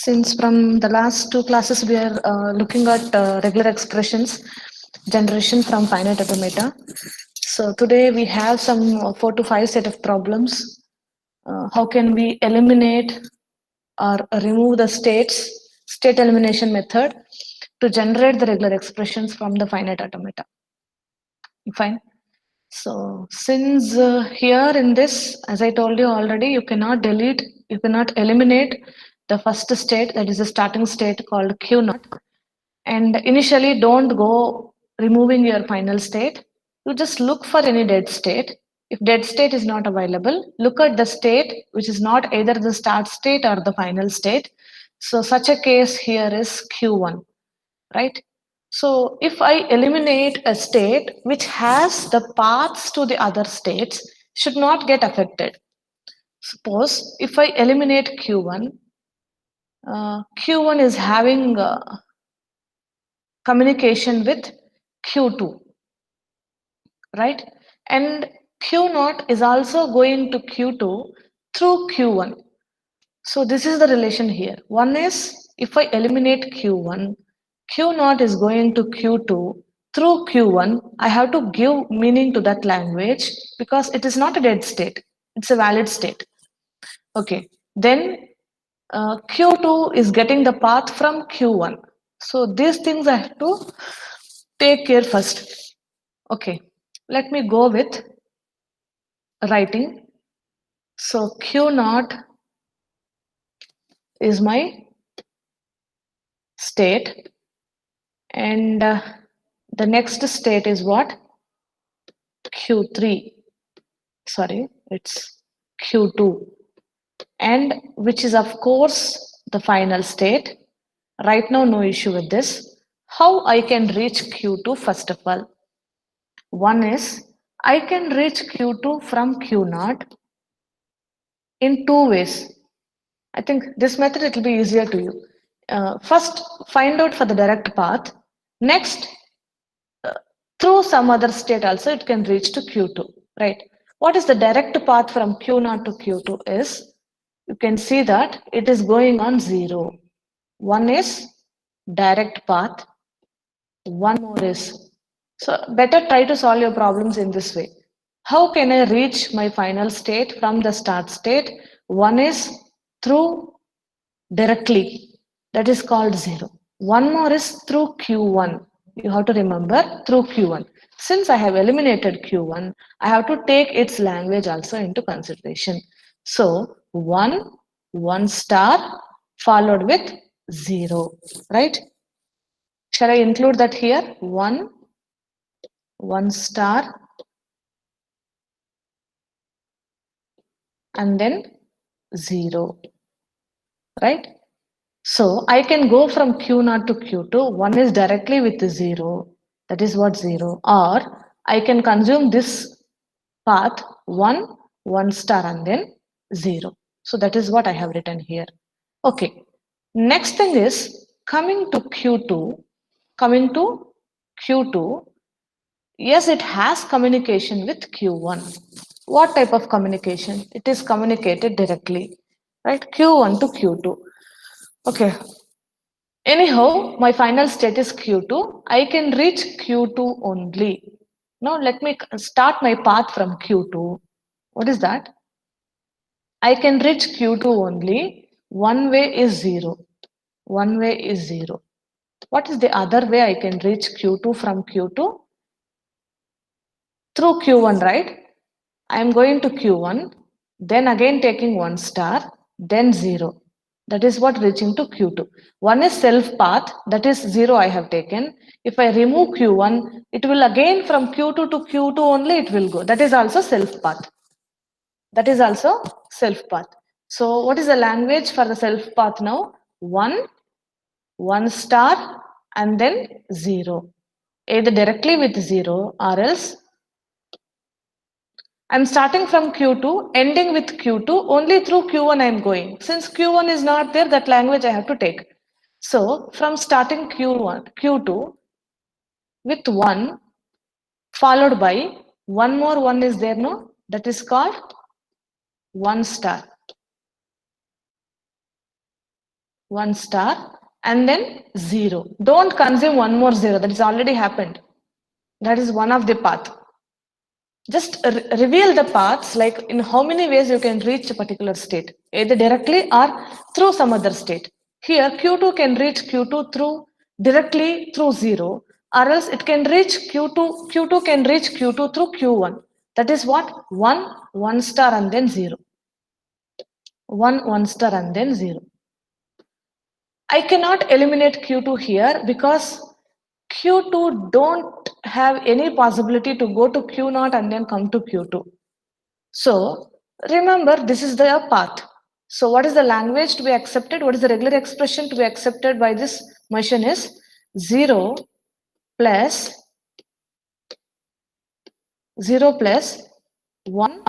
Since from the last two classes we are looking at regular expressions generation from finite automata. So today we have some 4 to 5 set of problems. How can we eliminate or remove the state elimination method to generate the regular expressions from the finite automata? Fine. So since here in this, as I told you already, you cannot eliminate the first state, that is the starting state called Q naught. And initially don't go removing your final state. You just look for any dead state. If dead state is not available, look at the state which is not either the start state or the final state. So such a case here is Q1, right? So if I eliminate a state which has the paths to the other states should not get affected. Suppose if I eliminate Q1, Q1 is having communication with Q2, right? And Q0 is also going to Q2 through Q1. So this is the relation here. One is if I eliminate Q1, Q0 is going to Q2 through Q1. I have to give meaning to that language because it is not a dead state. It's a valid state. Okay. Then Q2 is getting the path from Q1. So these things I have to take care first. Okay. Let me go with writing. So Q0 is my state, and the next state is what? Q3. Sorry, it's Q2, and which is of course the final state. Right now, no issue with this. How I can reach Q2 first of all? One is I can reach Q2 from Q0 in two ways. I think this method it will be easier to you. First, find out for the direct path. Next, through some other state also it can reach to Q2, right? What is the direct path from Q0 to Q2 is, you can see that it is going on 0. One is direct path, one more is. So better try to solve your problems in this way. How can I reach my final state from the start state? One is through directly, that is called 0. One more is through Q1. You have to remember through Q1. Since I have eliminated Q1, I have to take its language also into consideration. So 1 star followed with 0, right? Shall I include that here? 1 star and then 0, right? So I can go from Q0 to Q2. One is directly with 0. That is what 0. Or I can consume this path 1 star and then 0. So that is what I have written here. Okay. Next thing is coming to Q2. Coming to Q2. Yes, it has communication with Q1. What type of communication? It is communicated directly, right? Q1 to Q2. Okay. Anyhow, my final state is Q2. I can reach Q2 only. Now let me start my path from Q2. What is that? I can reach Q2 only. One way is 0. One way is 0. What is the other way I can reach Q2 from Q2? Through Q1, right? I am going to Q1, then again taking 1 star, then 0. That is what reaching to Q2. One is self path, that is 0 I have taken. If I remove Q1, it will again from Q2 to Q2 only it will go. That is also self path. That is also self path. So what is the language for the self path now? 1 star and then 0. Either directly with 0 or else I'm starting from Q2, ending with Q2, only through Q1 I am going. Since Q1 is not there, that language I have to take. So from starting Q2 with 1 followed by one more 1 is there, no? That is called 1 star. 1 star, and then 0. Don't consume one more 0. That is already happened. That is one of the path. Just reveal the paths, like in how many ways you can reach a particular state, either directly or through some other state. Here, Q2 can reach Q2 through directly through 0, or else it can reach Q2 can reach Q2 through Q1. That is what? 1 star and then 0. 1 star and then 0. I cannot eliminate Q2 here because Q2 don't have any possibility to go to Q0 and then come to Q2. So remember, this is the path. So what is the language to be accepted? What is the regular expression to be accepted by this machine is 0 plus 0 plus 1,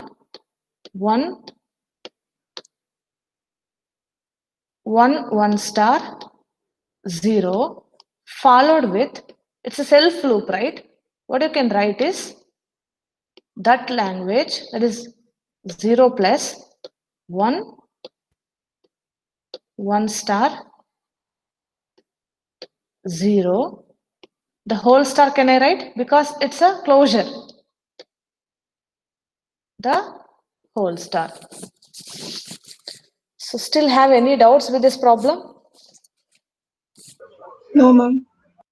1, 1 star 0 followed with, it's a self loop, right? What you can write is that language, that is 0 plus 1, 1 star 0. The whole star can I write? Because it's a closure. The whole star. So still have any doubts with this problem? No, ma'am.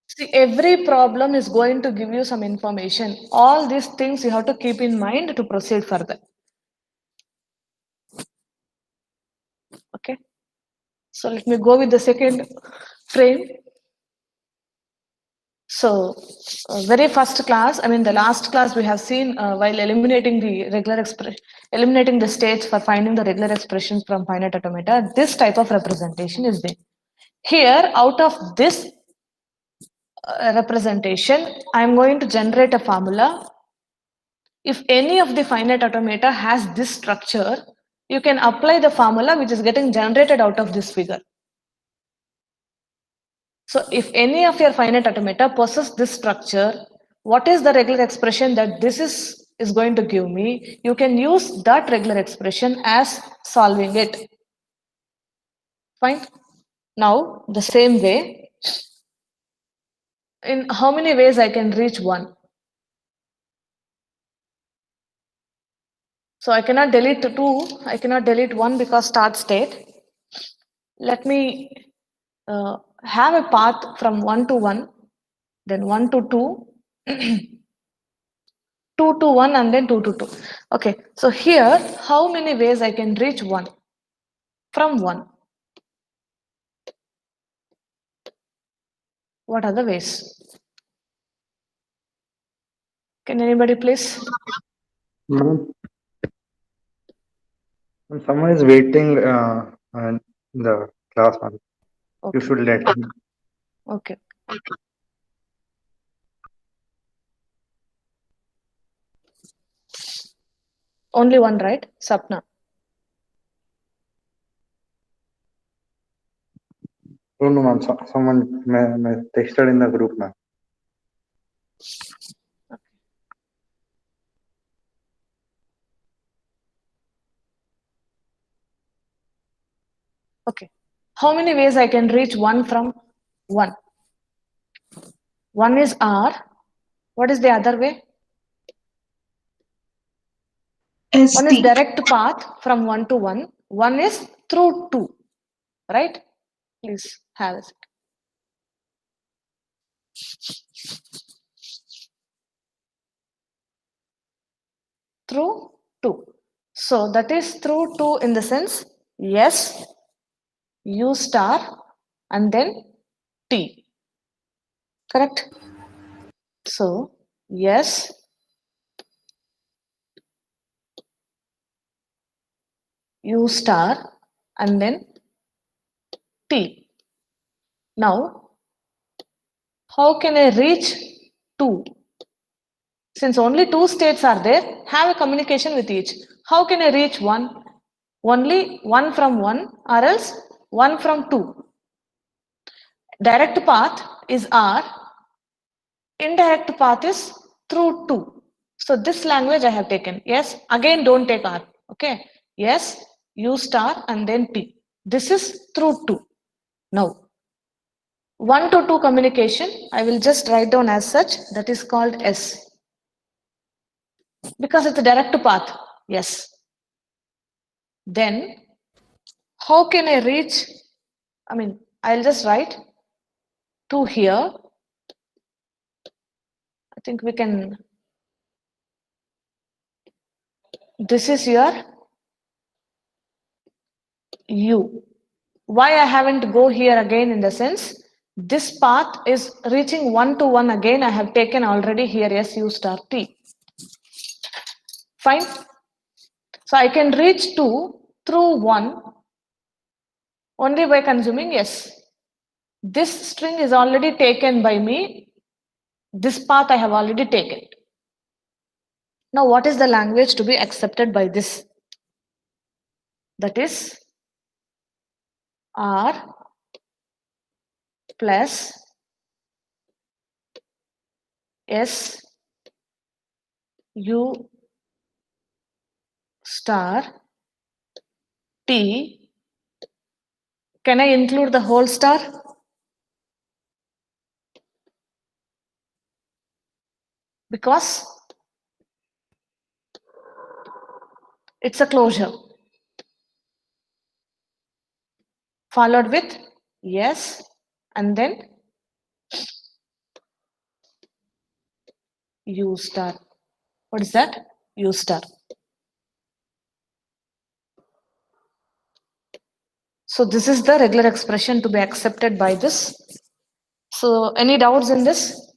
See, every problem is going to give you some information. All these things you have to keep in mind to proceed further. Okay. So let me go with the second frame. So very first class, I mean the last class we have seen while eliminating the regular expression, eliminating the states for finding the regular expressions from finite automata, this type of representation is there. Here, out of this representation, I am going to generate a formula. If any of the finite automata has this structure, you can apply the formula which is getting generated out of this figure. So if any of your finite automata possess this structure, what is the regular expression that this is going to give me? You can use that regular expression as solving it. Fine. Now, the same way, in how many ways I can reach 1? So I cannot delete 2, I cannot delete 1 because start state. Let me have a path from 1 to 1, then 1 to 2, 2 to 1, and then 2 to 2. Okay, so here, how many ways I can reach 1? From 1. What are the ways? Can anybody please? Ma'am, someone is waiting in the class, ma'am. Okay. You should let him. Okay. Only one, right? Sapna. No, no, ma'am. Someone may texted in the group, ma'am. Okay. How many ways I can reach 1 from 1? One is R. What is the other way? One is ST. direct path from 1 to 1. One is through 2. Right? Please have it. Through 2. So that is through 2 in the sense yes, U star, and then T. Correct? So yes, U star, and then T. Now, how can I reach 2? Since only 2 states are there, have a communication with each. How can I reach 1? Only 1 from 1, or else 1 from 2. Direct path is R. Indirect path is through 2. So this language I have taken. Yes, again don't take R. Okay. Yes, U star and then T. This is through 2. Now, 1 to 2 communication, I will just write down as such, that is called S. Because it's a direct path, yes. Then, how can I reach, I'll just write to here. I think we can, this is your U. Why I haven't go here again in the sense, this path is reaching 1 to 1 again. I have taken already here S U star T. Fine. So I can reach 2 through 1 only by consuming S. This string is already taken by me. This path I have already taken. Now what is the language to be accepted by this? That is R plus S U star T. Can I include the whole star? Because it's a closure. Followed with yes, and then U star. What is that? U star. So this is the regular expression to be accepted by this. So any doubts in this?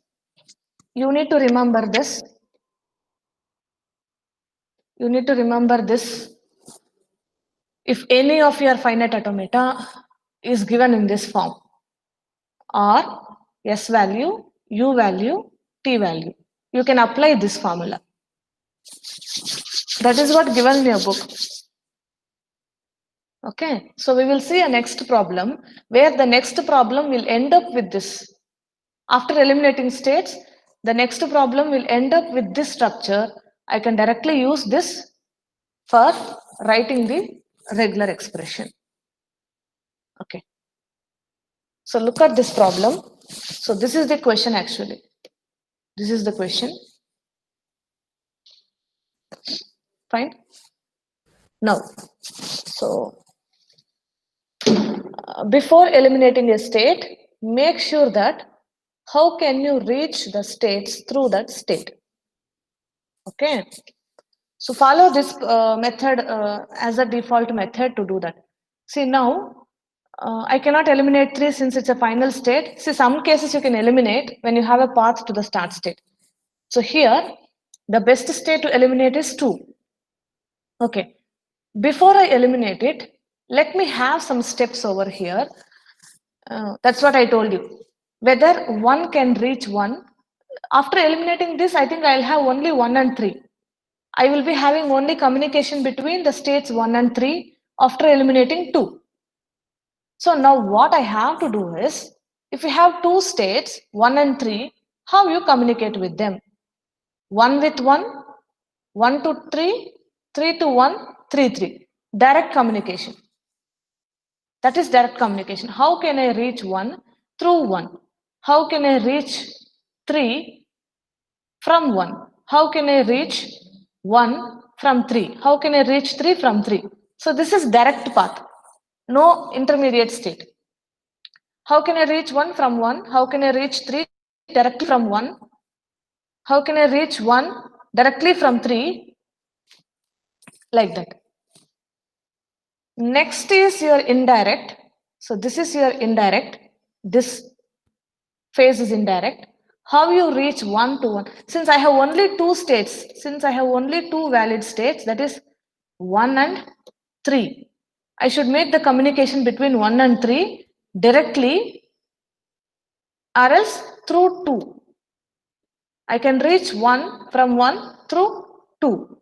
You need to remember this. You need to remember this. If any of your finite automata is given in this form, or S value, U value, T value, you can apply this formula. That is what given in your book. Okay, so we will see a next problem where the next problem will end up with this. After eliminating states, the next problem will end up with this structure. I can directly use this for writing the regular expression. Okay. So look at this problem. So this is the question actually. This is the question. Fine. Now, so before eliminating a state, make sure that how can you reach the states through that state. Okay. So follow this method as a default method to do that. See now, I cannot eliminate 3 since it's a final state. See, some cases you can eliminate when you have a path to the start state. So here, the best state to eliminate is 2. Okay. Before I eliminate it, let me have some steps over here. That's what I told you. Whether 1 can reach 1. After eliminating this, I think I'll have only 1 and 3. I will be having only communication between the states 1 and 3 after eliminating 2. So now what I have to do is, if you have 2 states, 1 and 3, how you communicate with them? 1 with 1, 1 to 3, 3 to 1, 3, 3. Direct communication. That is direct communication. How can I reach 1 through 1? How can I reach 3 from 1? How can I reach 1 from 3? How can I reach 3 from 3? So this is direct path. No intermediate state. How can I reach 1 from 1? How can I reach 3 directly from 1? How can I reach 1 directly from 3? Like that. Next is your indirect. So this is your indirect. This phase is indirect. How you reach 1 to 1? Since I have only 2 states, since I have only 2 valid states, that is 1 and 3. I should make the communication between 1 and 3 directly or else through 2. I can reach 1 from 1 through 2.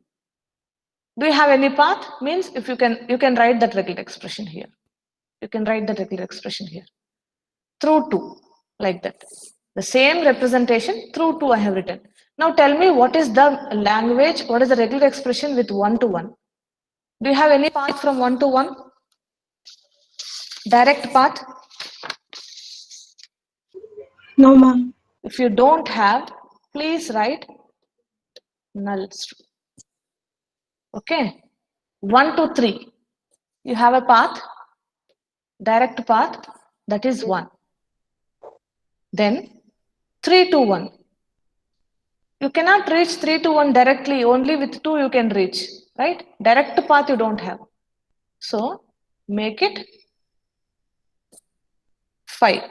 Do you have any path? Means if you can write that regular expression here. You can write the regular expression here. Through 2, like that. The same representation through 2 I have written. Now tell me what is the language, what is the regular expression with 1 to 1? Do you have any path from 1 to 1? Direct path? No, ma'am. If you don't have, please write null string. Okay. 1 to 3. You have a path, direct path, that is 1. Then 3 to 1. You cannot reach 3 to 1 directly, only with 2 you can reach, right? Direct path you don't have. So make it 5.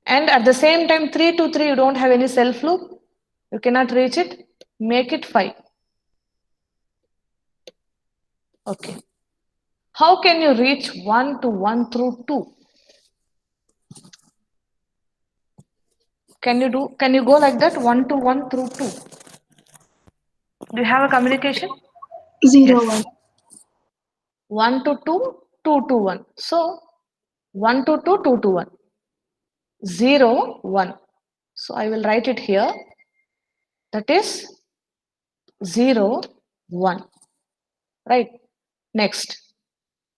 And at the same time, 3 to 3 you don't have any self loop. You cannot reach it. Make it 5. Okay. How can you reach 1 to 1 through 2? Can you go like that? 1 to 1 through 2. Do you have a communication? 0, Yes. 1. 1 to 2, 2 to 1. So 1 to 2, 2 to 1. 0, 1. So I will write it here. That is 0, 1. Right. Next.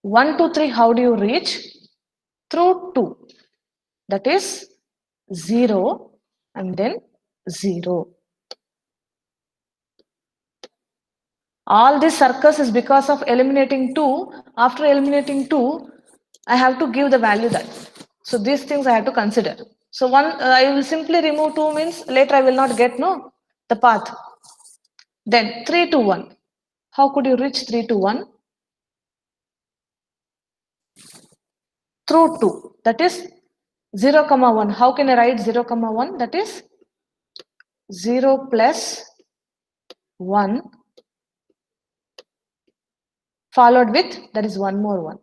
1 to 3, how do you reach? Through 2. That is 0 and then 0. All this circus is because of eliminating 2. After eliminating 2, I have to give the value that. So these things I have to consider. So I will simply remove 2 means later I will not get the path. Then 3 to 1. How could you reach 3 to 1? Through 2. That is 0, comma 1. How can I write 0, comma 1? That is 0 plus 1 followed with, that is one more 1.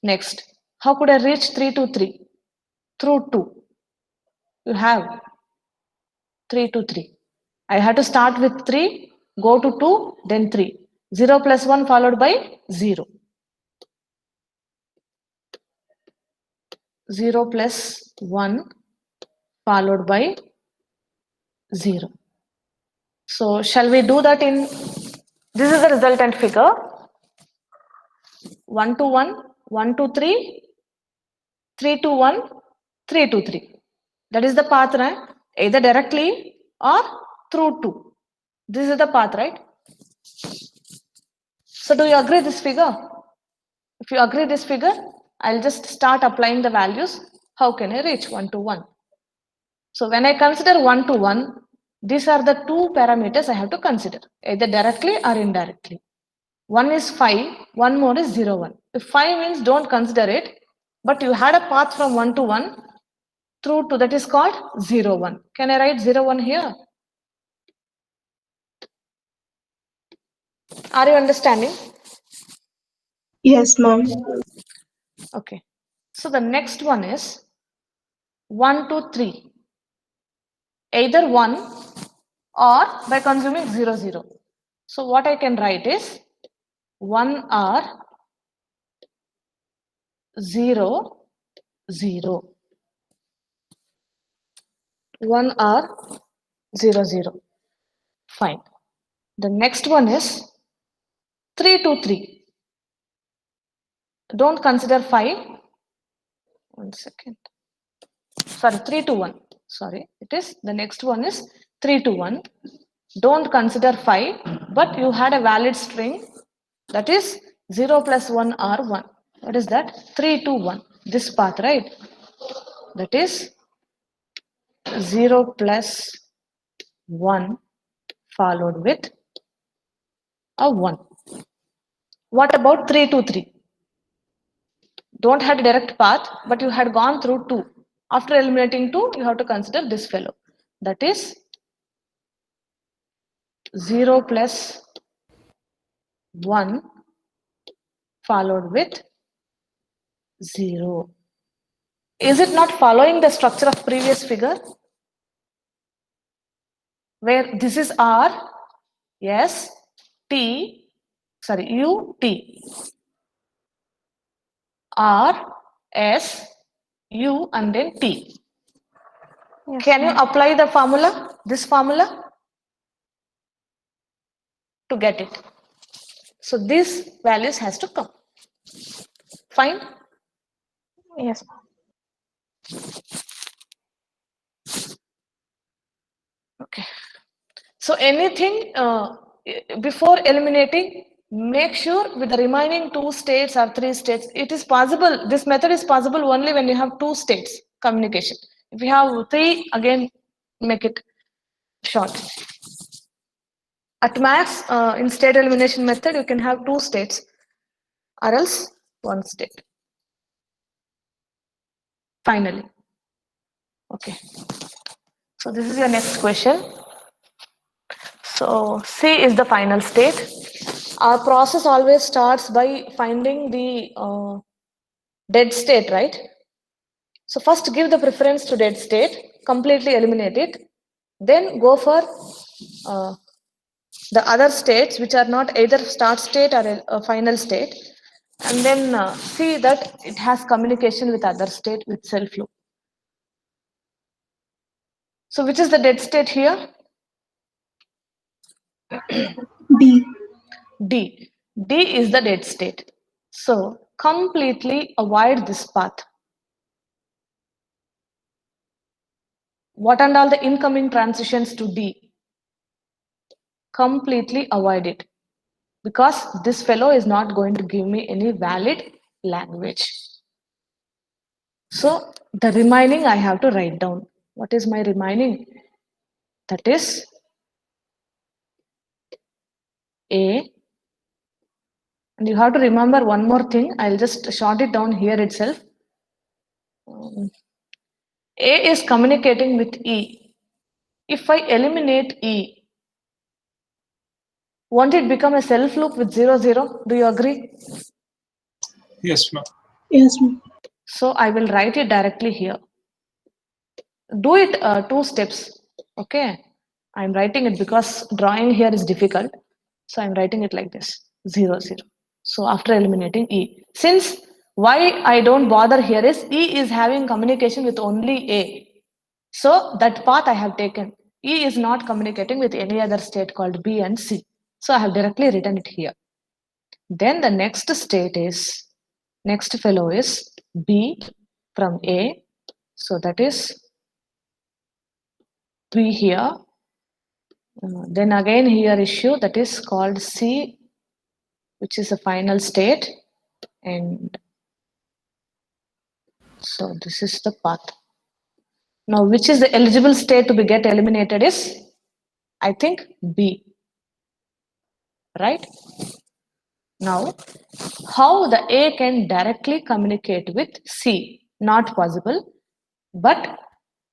Next, how could I reach 3 to 3? Through 2. You have 3 to 3. I had to start with 3, go to 2, then 3. 0 plus 1 followed by 0. 0 plus 1 followed by 0. So shall we do that in, this is the resultant figure. 1 to 1, 1 to 3, 3 to 1, 3 to 3. That is the path, right? Either directly or through 2. This is the path, right? So do you agree this figure? If you agree this figure, I'll just start applying the values. How can I reach 1 to 1? So when I consider 1 to 1, these are the 2 parameters I have to consider, either directly or indirectly. One is 5, one more is 0, 1. If 5 means don't consider it, but you had a path from 1 to 1 through to, that is called 0, 1. Can I write 0, 1 here? Are you understanding? Yes, ma'am. Okay. So the next one is 1 to 3. Either 1 or by consuming 0, 0. So what I can write is 1 or 0, 0. 1 or 0, 0. Fine. The next one is 3 to 3. Don't consider 5. 1 second. Sorry, 3 to 1. Sorry, it is, the next one is 3 to 1. Don't consider 5, but you had a valid string, that is 0 plus 1 or 1. What is that? 3 to 1. This path, right? That is 0 plus 1 followed with a 1. What about 3 to 3? Don't have a direct path, but you had gone through 2. After eliminating 2, you have to consider this fellow. That is 0 plus 1 followed with 0. Is it not following the structure of previous figure? Where this is R, S, T, sorry, U, T. R, S, U, and then T. Yes, Can you ma'am. apply the formula, this formula, to get it? So these values has to come. Fine. Yes, ma'am. Okay. So anything before eliminating, make sure with the remaining 2 states or 3 states, it is possible, this method is possible only when you have 2 states communication. If you have 3, again, make it short. At max, in state elimination method, you can have 2 states or else 1 state. Finally. Okay. So this is your next question. So C is the final state. Our process always starts by finding the dead state, right? So first give the preference to dead state, completely eliminate it, then go for the other states which are not either start state or a final state, and then see that it has communication with other state with self loop. So which is the dead state here? D. D. D is the dead state. So completely avoid this path. What and all the incoming transitions to D? Completely avoid it, because this fellow is not going to give me any valid language. So the remaining I have to write down. What is my remaining? That is A. And you have to remember one more thing. I'll just short it down here itself. A is communicating with E. If I eliminate E, won't it become a self loop with 0, 0? Do you agree? Yes, ma'am. Yes, ma'am. So I will write it directly here. Do it 2 steps. Okay. I'm writing it because drawing here is difficult. So I'm writing it like this, 0, 0. So after eliminating E, since why I don't bother here is E is having communication with only A. So that path I have taken. E is not communicating with any other state called B and C. So I have directly written it here. Then the next state is, next fellow is B from A. So that is B here. Then again here issue that is called C, which is a final state. And so this is the path. Now which is the eligible state to be get eliminated is, I think, B. Right? Now, how the A can directly communicate with C? Not possible. But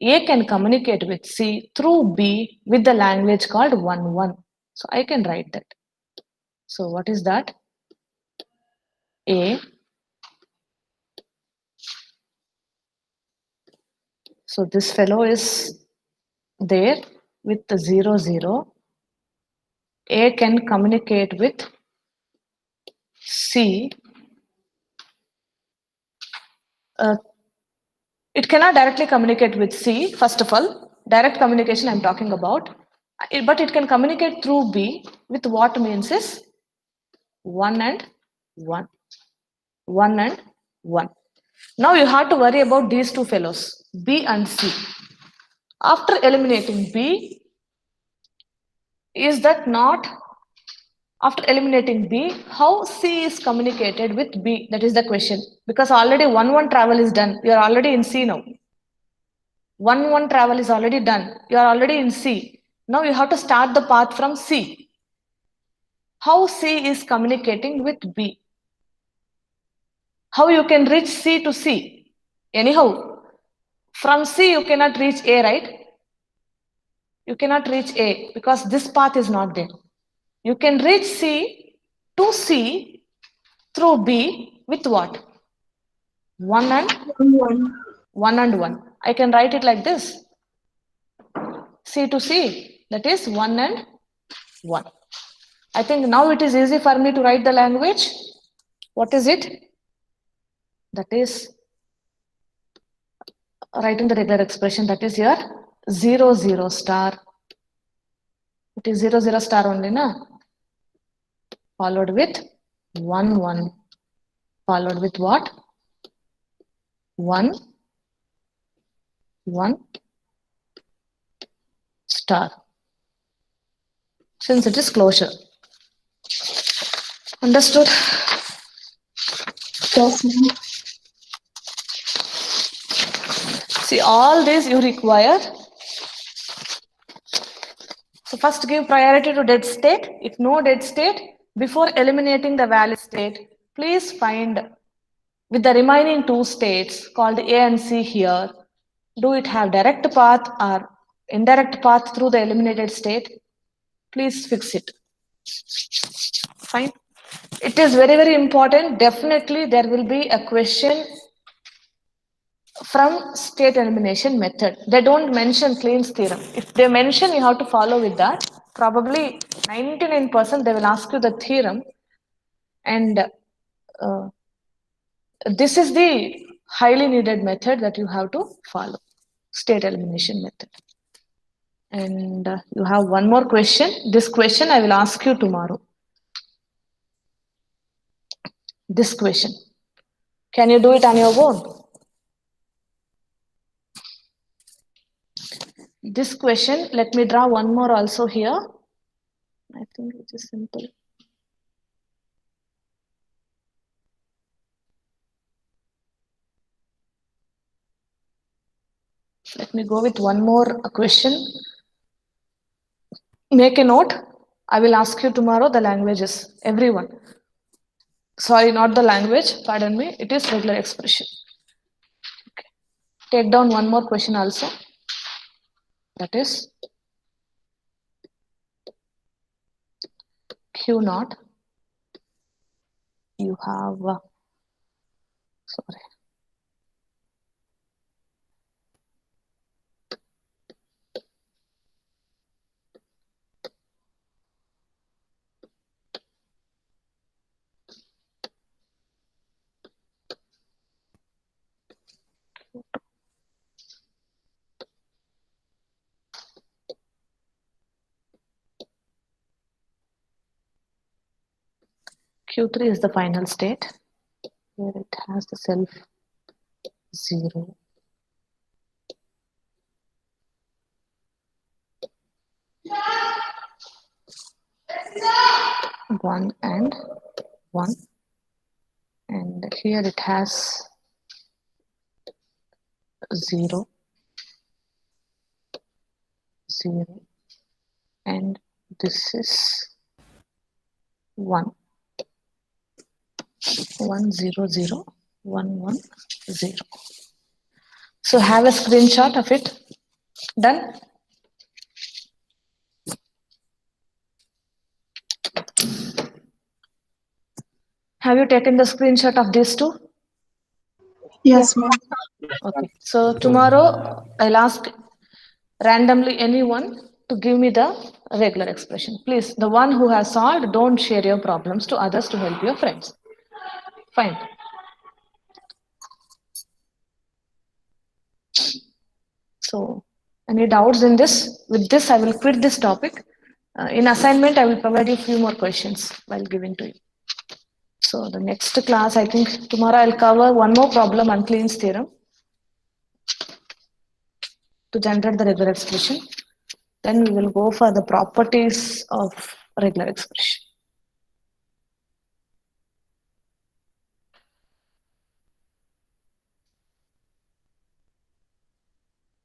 A can communicate with C through B with the language called 1, 1. So I can write that. So what is that? A. So this fellow is there with the 0, 0. A can communicate with C. It cannot directly communicate with C, first of all. Direct communication I'm talking about. But it can communicate through B with what means is 1 and 1. 1 and 1. Now you have to worry about these two fellows, B and C. After eliminating B, is that not, after eliminating B, how C is communicated with B? That is the question. Because already 1, 1 travel is done. You are already in C now. 1, 1 travel is already done. You are already in C. Now you have to start the path from C. How C is communicating with B? How you can reach C to C? Anyhow, from C you cannot reach A, right? You cannot reach A because this path is not there. You can reach C to C through B with what? 1 and 1. 1 and 1. I can write it like this. C to C, that is 1 and 1. I think now it is easy for me to write the language. What is it? That is writing the regular expression, that is your 0, 0 star. It is 0, 0 star only, na? Followed with 1, 1. Followed with what? 1, 1 star, since it is closure. Understood? Yes, ma'am. See, all these you require. So first give priority to dead state. If no dead state, before eliminating the valid state, please find with the remaining two states called A and C here, do it have direct path or indirect path through the eliminated state? Please fix it. Fine. It is very, very important. Definitely there will be a question from state elimination method. They don't mention Kleen's theorem. If they mention, you have to follow with that. Probably 99% they will ask you the theorem, and this is the highly needed method that you have to follow, state elimination method. And you have one more question. This question I will ask you tomorrow. This question. Can you do it on your own? This question, let me draw one more also here. I think it is simple. Let me go with one more question. Make a note. I will ask you tomorrow the languages, everyone. Sorry, not the language, pardon me. It is regular expression. Okay. Take down one more question also. That is Q naught. You have, sorry. Q3 is the final state where it has the self 0. One and 1, and here it has 0, 0, and this is 1, 1 0 0 1 1 0. So have a screenshot of it. Done. Have you taken the screenshot of these two? Yes, ma'am. Okay. So tomorrow I'll ask randomly anyone to give me the regular expression. Please, the one who has solved, don't share your problems to others to help your friends. Fine. So, any doubts in this? With this, I will quit this topic. In assignment, I will provide you a few more questions while giving to you. So, the next class, I think tomorrow I'll cover one more problem on Kleen's theorem to generate the regular expression. Then we will go for the properties of regular expression.